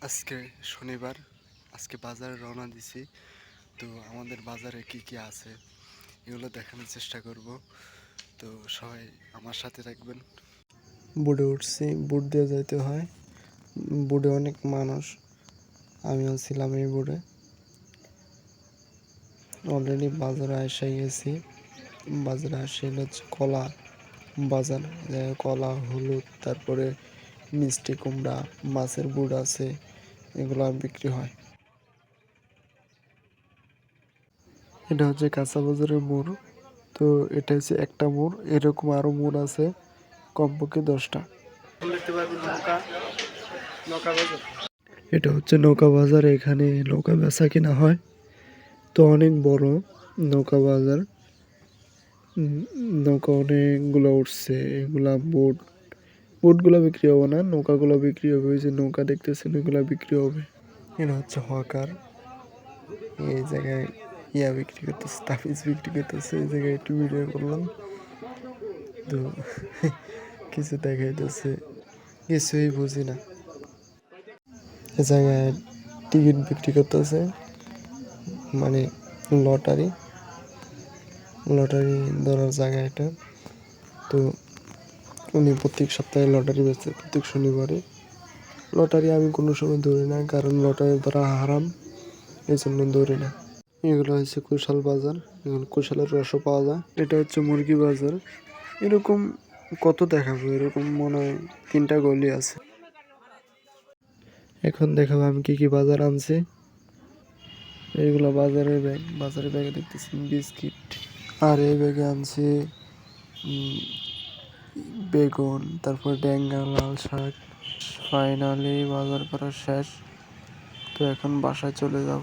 আজকে শনিবার, আজকে বাজারে রওনা দিছি। তো আমাদের বাজারে কি কি আছে এগুলো দেখানোর চেষ্টা করব। তো সবাই আমার সাথে থাকবেন। বোটে উঠছি, বোট দিয়ে যাইতে হয়। বোটে অনেক মানুষ, আমিও ছিলাম এই বোটে। অলরেডি বাজারে এসে গেছি। বাজারে আসে হচ্ছে কলা বাজার, কলা, হলুদ, তারপরে মিষ্টি কুমড়া, মাছের বুট আছে, এগুলো বিক্রি হয়। এটা হচ্ছে কাঁচা বাজারের মোড়। তো এটা হচ্ছে একটা মোড়, এরকম আরো মোড় আছে কমপক্ষে 10টা। এটা হচ্ছে নৌকা বাজার, এখানে নৌকা বেচা কিনা হয়। তো অনেক বড় নৌকা বাজার। নৌকা অনেকগুলো উঠছে, এগুলা বোটগুলো বিক্রি হবে না, নৌকাগুলো বিক্রি হবে। ওই যে নৌকা দেখতেছেন ওইগুলা বিক্রি হবে। এটা হচ্ছে হকার, এই জায়গায় বিক্রি করতেছে, তাবিজ বিক্রি করতেছে। এই জায়গায় একটু ভিডিও করলাম। তো কিছু দেখাইতেছে, কিছুই বুঝি না। এ জায়গায় টিকিট বিক্রি করতেছে, মানে লটারি ধরার জায়গা এটা। তো উনি প্রত্যেক সপ্তাহে লটারি বেচে, প্রত্যেক শনিবারে। লটারি আমি কোনো সময় ধরি না, কারণ লটারি ধরা হারাম, এই জন্য ধরি না। এগুলো হচ্ছে কুশাল বাজার, এগুলো কুশালের রসও পাওয়া যায়। এটা হচ্ছে মুরগি বাজার। এরকম কত দেখাবো, এরকম মনে হয় 3টা গলি আছে। এখন দেখাবো আমি কি কি বাজার আনছি। এইগুলো বাজারের ব্যাগে দেখতেছি বিস্কিট। আর এই ব্যাগে আনছি বেগুন, তারপর ডেঙ্গা, লাল শাক। ফাইনালি বাজার করা শেষ। তো এখন বাসায় চলে যাব।